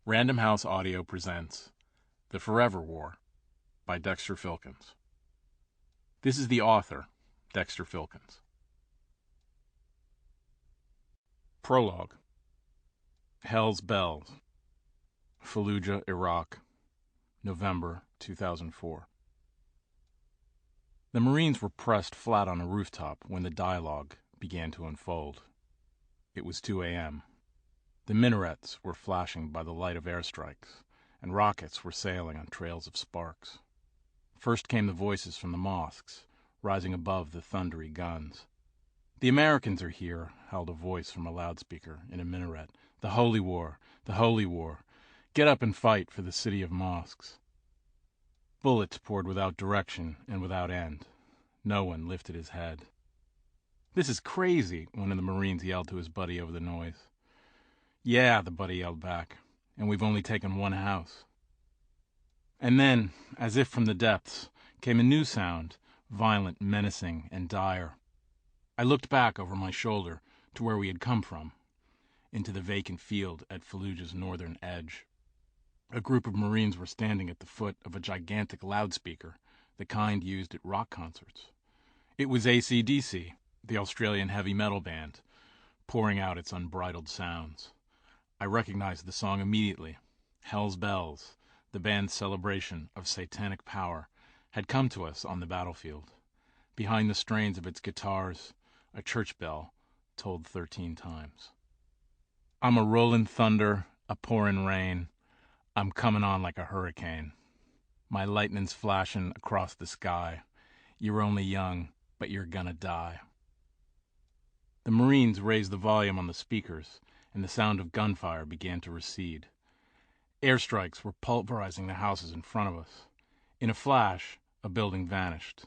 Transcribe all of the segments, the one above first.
Random House Audio presents The Forever War by Dexter Filkins. This is the author, Dexter Filkins. Prologue. Hell's Bells, Fallujah, Iraq, November 2004. The Marines were pressed flat on a rooftop when the dialogue began to unfold. It was 2 a.m. The minarets were flashing by the light of airstrikes, and rockets were sailing on trails of sparks. First came the voices from the mosques, rising above the thundery guns. "The Americans are here," howled a voice from a loudspeaker in a minaret. "The Holy War! The Holy War! Get up and fight for the city of mosques!" Bullets poured without direction and without end. No one lifted his head. "This is crazy," one of the Marines yelled to his buddy over the noise. "Yeah," the buddy yelled back, "and we've only taken one house." And then, as if from the depths, came a new sound, violent, menacing, and dire. I looked back over my shoulder to where we had come from, into the vacant field at Fallujah's northern edge. A group of Marines were standing at the foot of a gigantic loudspeaker, the kind used at rock concerts. It was AC/DC, the Australian heavy metal band, pouring out its unbridled sounds. I recognized the song immediately. Hell's Bells, the band's celebration of satanic power, had come to us on the battlefield. Behind the strains of its guitars, a church bell tolled 13 times. "I'm a rollin' thunder, a pourin' rain. I'm comin' on like a hurricane. My lightnin's flashin' across the sky. You're only young, but you're gonna die." The Marines raised the volume on the speakers, and the sound of gunfire began to recede. Airstrikes were pulverizing the houses in front of us. In a flash, a building vanished.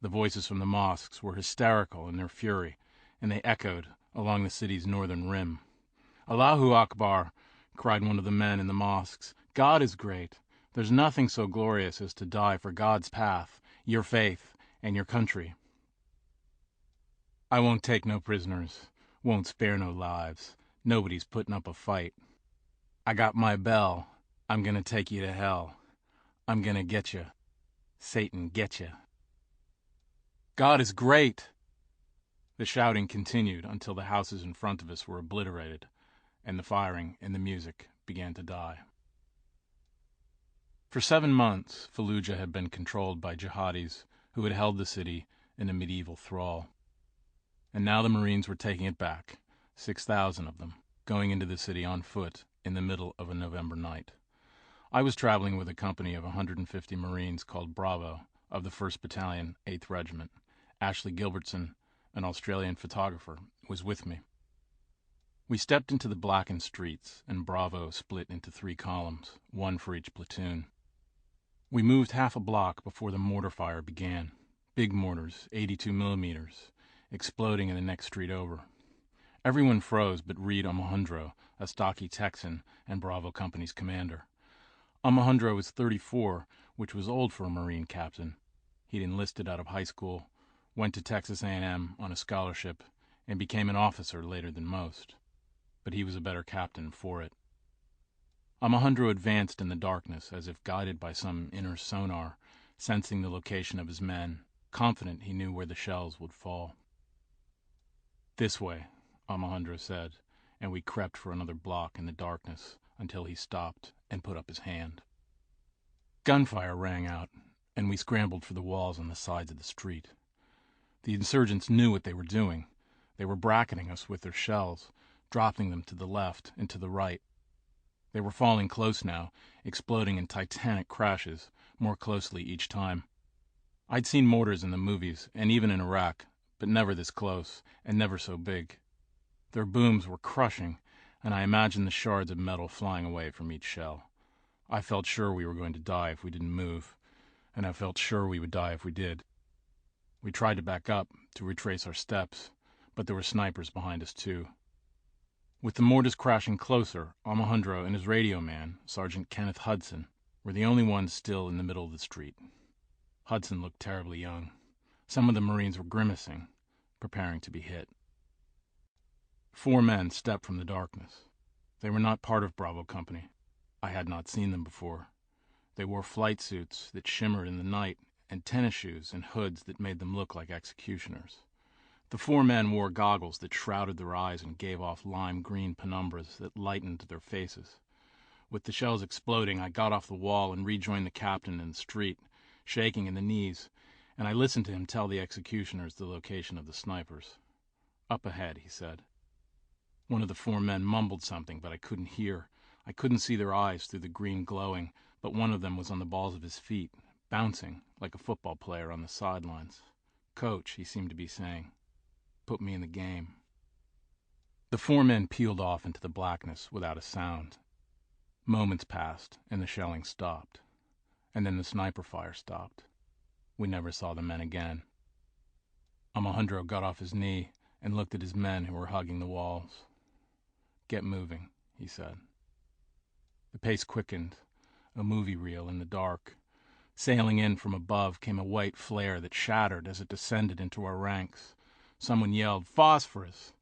The voices from the mosques were hysterical in their fury, and they echoed along the city's northern rim. "Allahu Akbar!" cried one of the men in the mosques. "God is great. There's nothing so glorious as to die for God's path, your faith, and your country. I won't take no prisoners, won't spare no lives. Nobody's putting up a fight. I got my bell. I'm gonna take you to hell. I'm gonna get you. Satan get you." "God is great!" The shouting continued until the houses in front of us were obliterated, and the firing and the music began to die. For 7 months, Fallujah had been controlled by jihadis who had held the city in a medieval thrall. And now the Marines were taking it back, 6,000 of them, going into the city on foot in the middle of a November night. I was traveling with a company of 150 Marines called Bravo of the 1st Battalion, 8th Regiment. Ashley Gilbertson, an Australian photographer, was with me. We stepped into the blackened streets, and Bravo split into 3 columns, one for each platoon. We moved half a block before the mortar fire began. Big mortars, 82 millimeters, exploding in the next street over. Everyone froze but Reed Alejandro, a stocky Texan and Bravo Company's commander. Alejandro was 34, which was old for a Marine captain. He'd enlisted out of high school, went to Texas A&M on a scholarship, and became an officer later than most. But he was a better captain for it. Alejandro advanced in the darkness as if guided by some inner sonar, sensing the location of his men, confident he knew where the shells would fall. "This way," Alejandro said, and we crept for another block in the darkness until he stopped and put up his hand. Gunfire rang out, and we scrambled for the walls on the sides of the street. The insurgents knew what they were doing. They were bracketing us with their shells, dropping them to the left and to the right. They were falling close now, exploding in titanic crashes, more closely each time. I'd seen mortars in the movies, and even in Iraq, but never this close, and never so big. Their booms were crushing, and I imagined the shards of metal flying away from each shell. I felt sure we were going to die if we didn't move, and I felt sure we would die if we did. We tried to back up, to retrace our steps, but there were snipers behind us too. With the mortars crashing closer, Alejandro and his radio man, Sergeant Kenneth Hudson, were the only ones still in the middle of the street. Hudson looked terribly young. Some of the Marines were grimacing, preparing to be hit. 4 men stepped from the darkness. They were not part of Bravo Company. I had not seen them before. They wore flight suits that shimmered in the night and tennis shoes and hoods that made them look like executioners. The 4 men wore goggles that shrouded their eyes and gave off lime-green penumbras that lightened their faces. With the shells exploding, I got off the wall and rejoined the captain in the street, shaking in the knees, and I listened to him tell the executioners the location of the snipers. "Up ahead," he said. One of the 4 men mumbled something, but I couldn't hear. I couldn't see their eyes through the green glowing, but one of them was on the balls of his feet, bouncing like a football player on the sidelines. "Coach," he seemed to be saying. "Put me in the game." The 4 men peeled off into the blackness without a sound. Moments passed, and the shelling stopped. And then the sniper fire stopped. We never saw the men again. Alejandro got off his knee and looked at his men who were hugging the walls. "Get moving," he said. The pace quickened, a movie reel in the dark. Sailing in from above came a white flare that shattered as it descended into our ranks. Someone yelled, "Phosphorus!"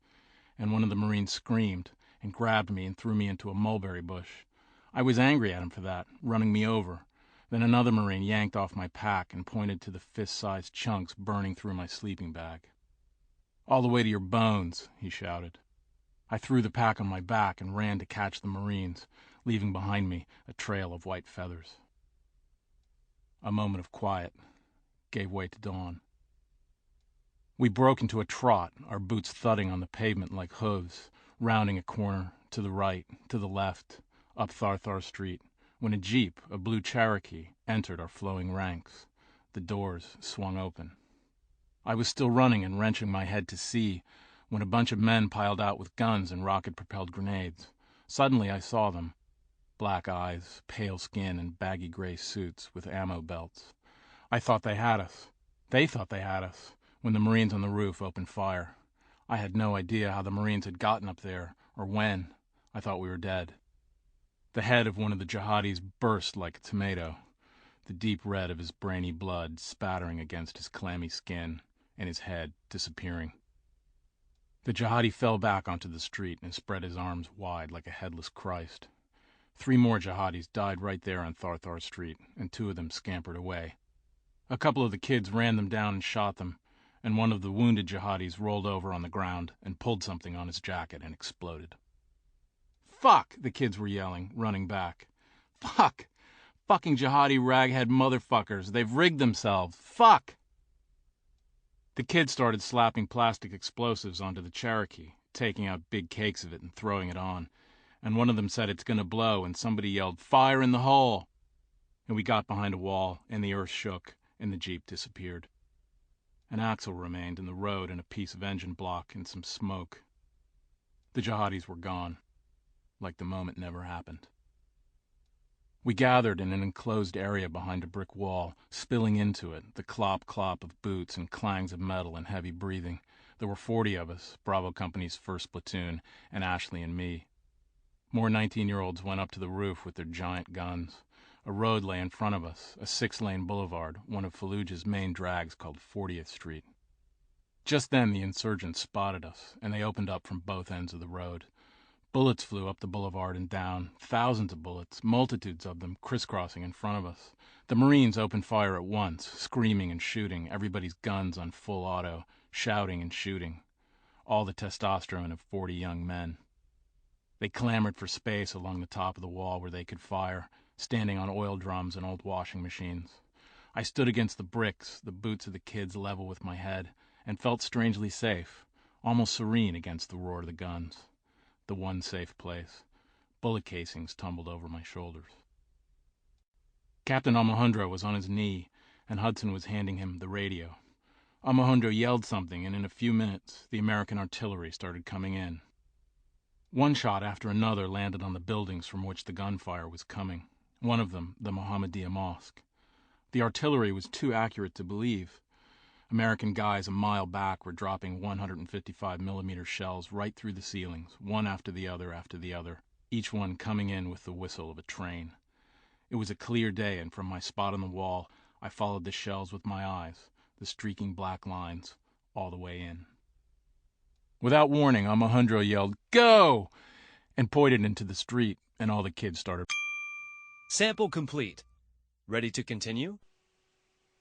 and one of the Marines screamed and grabbed me and threw me into a mulberry bush. I was angry at him for that, running me over. Then another Marine yanked off my pack and pointed to the fist-sized chunks burning through my sleeping bag. "All the way to your bones," he shouted. I threw the pack on my back and ran to catch the Marines, leaving behind me a trail of white feathers. A moment of quiet gave way to dawn. We broke into a trot, our boots thudding on the pavement like hooves, rounding a corner, to the right, to the left, up Tharthar Street, when a jeep, a blue Cherokee, entered our flowing ranks. The doors swung open. I was still running and wrenching my head to see when a bunch of men piled out with guns and rocket-propelled grenades. Suddenly I saw them. Black eyes, pale skin, and baggy gray suits with ammo belts. I thought they had us. They thought they had us, when the Marines on the roof opened fire. I had no idea how the Marines had gotten up there, or when. I thought we were dead. The head of one of the jihadis burst like a tomato, the deep red of his brainy blood spattering against his clammy skin, and his head disappearing. The jihadi fell back onto the street and spread his arms wide like a headless Christ. 3 more jihadis died right there on Tharthar Street, and 2 of them scampered away. A couple of the kids ran them down and shot them, and one of the wounded jihadis rolled over on the ground and pulled something on his jacket and exploded. "Fuck!" the kids were yelling, running back. "Fuck! Fucking jihadi raghead motherfuckers! They've rigged themselves! Fuck!" The kids started slapping plastic explosives onto the Cherokee, taking out big cakes of it and throwing it on. And one of them said, "It's gonna blow," and somebody yelled, "Fire in the hole!" And we got behind a wall, and the earth shook, and the jeep disappeared. An axle remained in the road and a piece of engine block and some smoke. The jihadis were gone, like the moment never happened. We gathered in an enclosed area behind a brick wall, spilling into it, the clop-clop of boots and clangs of metal and heavy breathing. There were 40 of us, Bravo Company's 1st platoon, and Ashley and me. More 19-year-olds went up to the roof with their giant guns. A road lay in front of us, a 6-lane boulevard, one of Fallujah's main drags called 40th Street. Just then the insurgents spotted us, and they opened up from both ends of the road. Bullets flew up the boulevard and down, thousands of bullets, multitudes of them, crisscrossing in front of us. The Marines opened fire at once, screaming and shooting, everybody's guns on full auto, shouting and shooting. All the testosterone of 40 young men. They clamored for space along the top of the wall where they could fire, standing on oil drums and old washing machines. I stood against the bricks, the boots of the kids level with my head, and felt strangely safe, almost serene against the roar of the guns. The one safe place. Bullet casings tumbled over my shoulders. Captain Alejandro was on his knee, and Hudson was handing him the radio. Alejandro yelled something, and in a few minutes, the American artillery started coming in. One shot after another landed on the buildings from which the gunfire was coming, one of them the Mohammedia Mosque. The artillery was too accurate to believe. American guys a mile back were dropping 155mm shells right through the ceilings, one after the other, each one coming in with the whistle of a train. It was a clear day, and from my spot on the wall, I followed the shells with my eyes, the streaking black lines, all the way in. Without warning, Alejandro yelled, "Go!" and pointed into the street, and all the kids started Sample complete. Ready to continue?